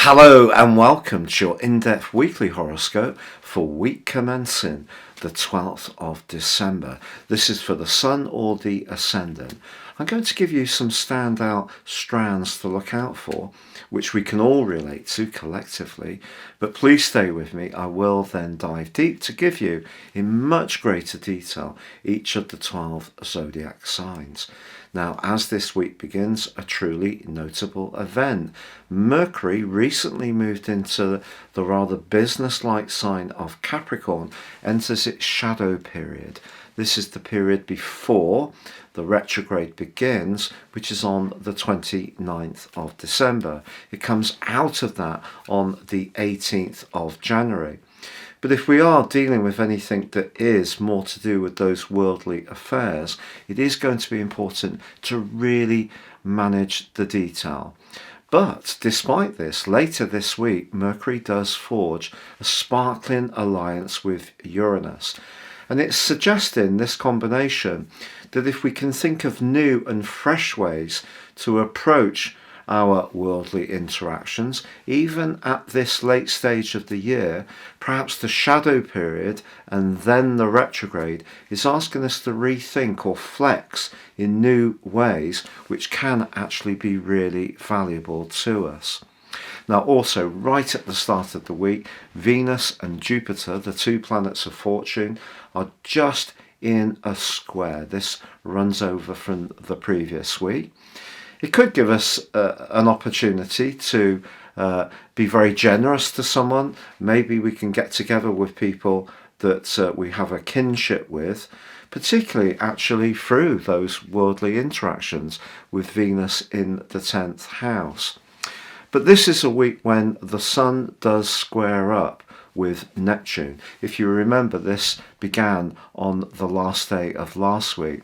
Hello and welcome to your in-depth weekly horoscope for week commencing the 12th of December. This is for the Sun or the Ascendant. I'm going to give you some standout strands to look out for, which we can all relate to collectively, but please stay with me. I will then dive deep to give you in much greater detail each of the 12 zodiac signs. Now, as this week begins, a truly notable event. Mercury recently moved into the rather business-like sign of Capricorn, enters its shadow period. This is the period before the retrograde begins, which is on the 29th of December. It comes out of that on the 18th of January. But if we are dealing with anything that is more to do with those worldly affairs, it is going to be important to really manage the detail. But despite this, later this week, Mercury does forge a sparkling alliance with Uranus. And it's suggesting, this combination, that if we can think of new and fresh ways to approach our worldly interactions, even at this late stage of the year, perhaps the shadow period and then the retrograde is asking us to rethink or flex in new ways, which can actually be really valuable to us. Now, also, right at the start of the week, Venus and Jupiter, the two planets of fortune, are just in a square. This runs over from the previous week. It could give us an opportunity to be very generous to someone. Maybe we can get together with people that we have a kinship with, particularly actually through those worldly interactions with Venus in the 10th house. But this is a week when the Sun does square up with Neptune. If you remember, this began on the last day of last week.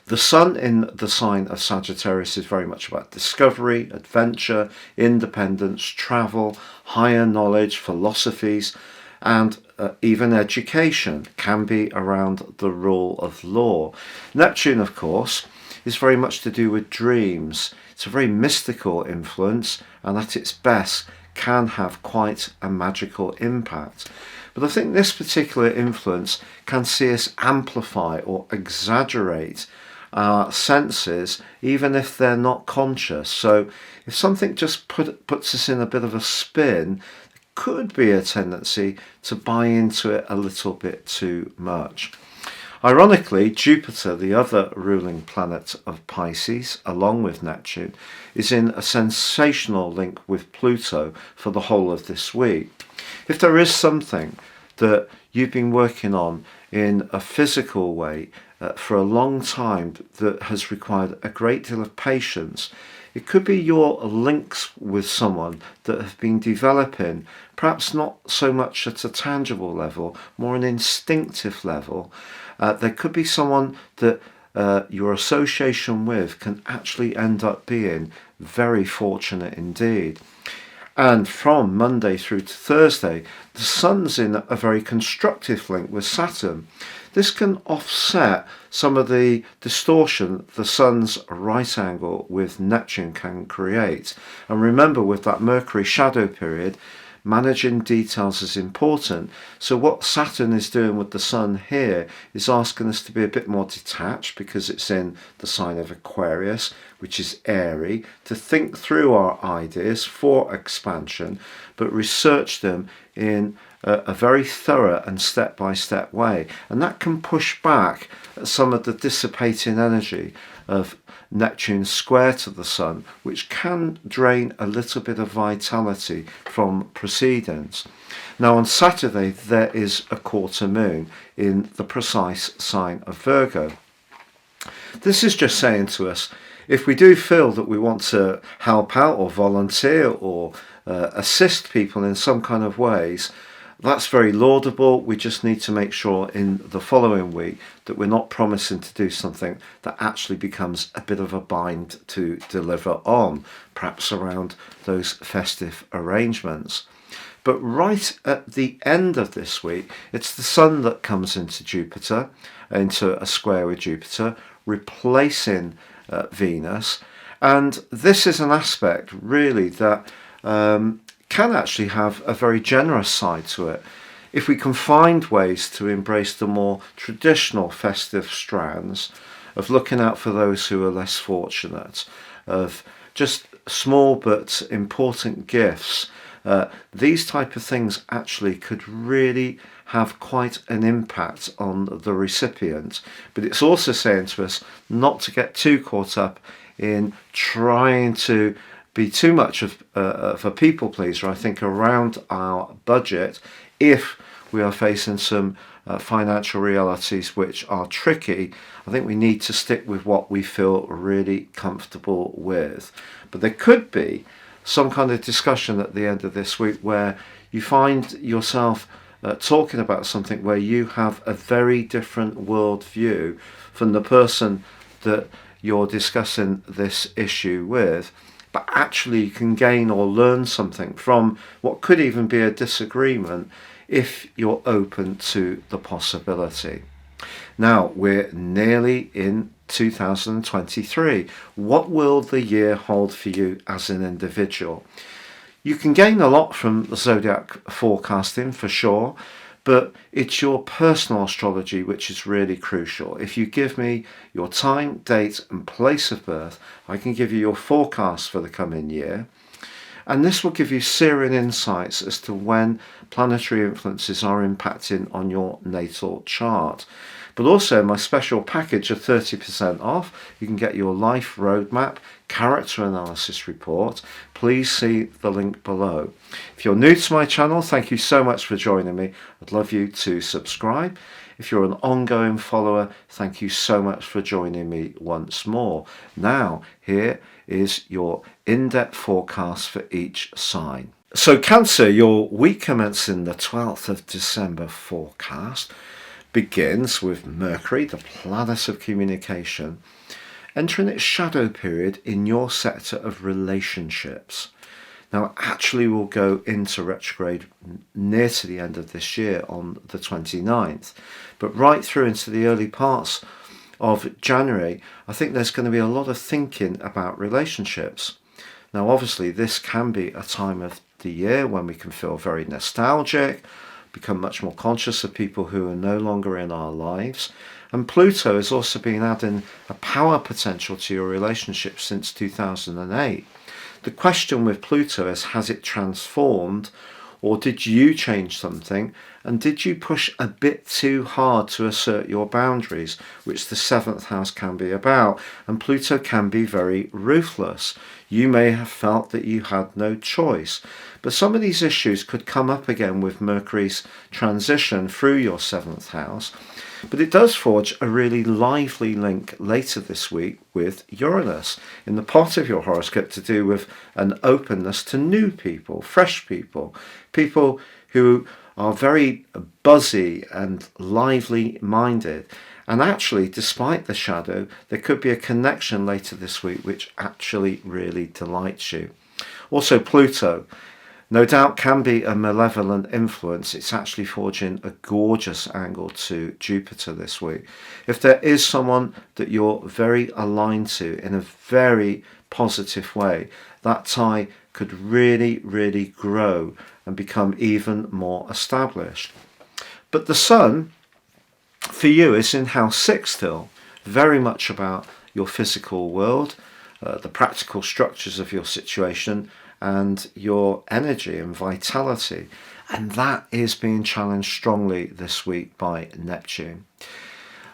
The Sun in the sign of Sagittarius is very much about discovery, adventure, independence, travel, higher knowledge, philosophies, and even education. Can be around the rule of law. Neptune, of course, is very much to do with dreams. It's a very mystical influence, and at its best can have quite a magical impact. But I think this particular influence can see us amplify or exaggerate our senses, even if they're not conscious. So if something just puts us in a bit of a spin, there could be a tendency to buy into it a little bit too much. Ironically, Jupiter, the other ruling planet of Pisces, along with Neptune, is in a sensational link with Pluto for the whole of this week. If there is something that you've been working on in a physical way for a long time that has required a great deal of patience, it could be your links with someone that have been developing, perhaps not so much at a tangible level, more an instinctive level. There could be someone that your association with can actually end up being very fortunate indeed. And from Monday through to Thursday, the Sun's in a very constructive link with Saturn. This can offset some of the distortion the Sun's right angle with Neptune can create. And remember, with that Mercury shadow period, managing details is important. So what Saturn is doing with the Sun here is asking us to be a bit more detached, because it's in the sign of Aquarius, which is airy, to think through our ideas for expansion, but research them in a very thorough and step-by-step way. And that can push back some of the dissipating energy of Neptune square to the Sun, which can drain a little bit of vitality from proceedings. Now, on Saturday, there is a quarter moon in the precise sign of Virgo. This is just saying to us, if we do feel that we want to help out or volunteer or assist people in some kind of ways, that's very laudable. We just need to make sure in the following week that we're not promising to do something that actually becomes a bit of a bind to deliver on, perhaps around those festive arrangements. But right at the end of this week, it's the Sun that comes into Jupiter, into a square with Jupiter, replacing Venus. And this is an aspect really that can actually have a very generous side to it. If we can find ways to embrace the more traditional festive strands of looking out for those who are less fortunate, of just small but important gifts, these type of things actually could really have quite an impact on the recipient. But it's also saying to us not to get too caught up in trying to be too much of a people pleaser, I think, around our budget if we are facing some financial realities which are tricky. I think we need to stick with what we feel really comfortable with. But there could be some kind of discussion at the end of this week where you find yourself talking about something where you have a very different worldview from the person that you're discussing this issue with, but actually you can gain or learn something from what could even be a disagreement if you're open to the possibility. Now, we're nearly in 2023. What will the year hold for you as an individual? You can gain a lot from the zodiac forecasting for sure, but it's your personal astrology which is really crucial. If you give me your time, date and place of birth, I can give you your forecast for the coming year. And this will give you searing insights as to when planetary influences are impacting on your natal chart. But also my special package of 30% off. You can get your life roadmap, character analysis report. Please see the link below. If you're new to my channel, thank you so much for joining me. I'd love you to subscribe. If you're an ongoing follower, thank you so much for joining me once more. Now, here is your in-depth forecast for each sign. So Cancer, your week commencing the 12th of December forecast begins with Mercury, the planet of communication, entering its shadow period in your sector of relationships. Now, actually will go into retrograde near to the end of this year on the 29th, but right through into the early parts of January, I think there's going to be a lot of thinking about relationships. Now, obviously, this can be a time of the year when we can feel very nostalgic, become much more conscious of people who are no longer in our lives. And Pluto has also been adding a power potential to your relationship since 2008. The question with Pluto is, has it transformed, or did you change something? And did you push a bit too hard to assert your boundaries, which the 7th house can be about? And Pluto can be very ruthless. You may have felt that you had no choice. But some of these issues could come up again with Mercury's transition through your 7th house. But it does forge a really lively link later this week with Uranus in the pot of your horoscope, to do with an openness to new people, fresh people, people who are very buzzy and lively minded. And actually, despite the shadow, there could be a connection later this week which actually really delights you. Also, Pluto, no doubt, can be a malevolent influence. It's actually forging a gorgeous angle to Jupiter this week. If there is someone that you're very aligned to in a very positive way, that tie could really, really grow and become even more established. But the Sun, for you, is in house 6 still, very much about your physical world, the practical structures of your situation, and your energy and vitality. And that is being challenged strongly this week by Neptune.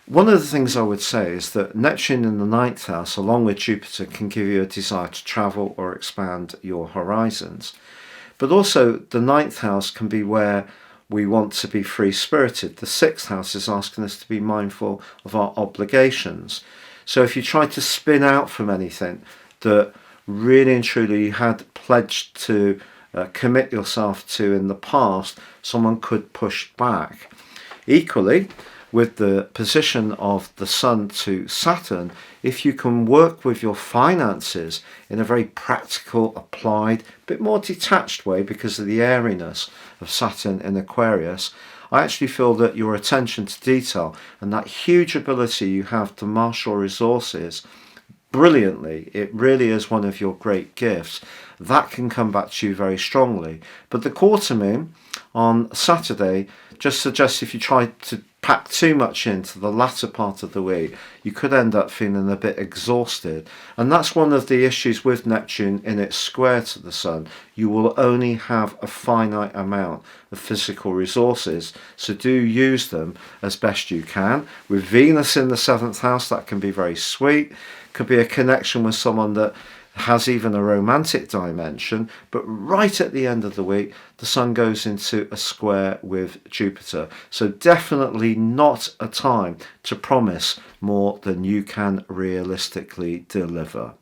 One of the things I would say is that Neptune in the 9th house, along with Jupiter, can give you a desire to travel or expand your horizons. But also the 9th house can be where we want to be free-spirited. The 6th house is asking us to be mindful of our obligations. So if you try to spin out from anything that really and truly you had pledged to commit yourself to in the past, someone could push back. Equally, with the position of the Sun to Saturn, if you can work with your finances in a very practical, applied, bit more detached way because of the airiness of Saturn in Aquarius, I actually feel that your attention to detail and that huge ability you have to marshal resources brilliantly. It really is one of your great gifts. That can come back to you very strongly. But the quarter moon on Saturday just suggests if you try to pack too much into the latter part of the week, you could end up feeling a bit exhausted. And that's one of the issues with Neptune in its square to the Sun. You will only have a finite amount of physical resources, so do use them as best you can. With Venus in the 7th house, that can be very sweet. Could be a connection with someone that has even a romantic dimension, but right at the end of the week the Sun goes into a square with Jupiter, so definitely not a time to promise more than you can realistically deliver.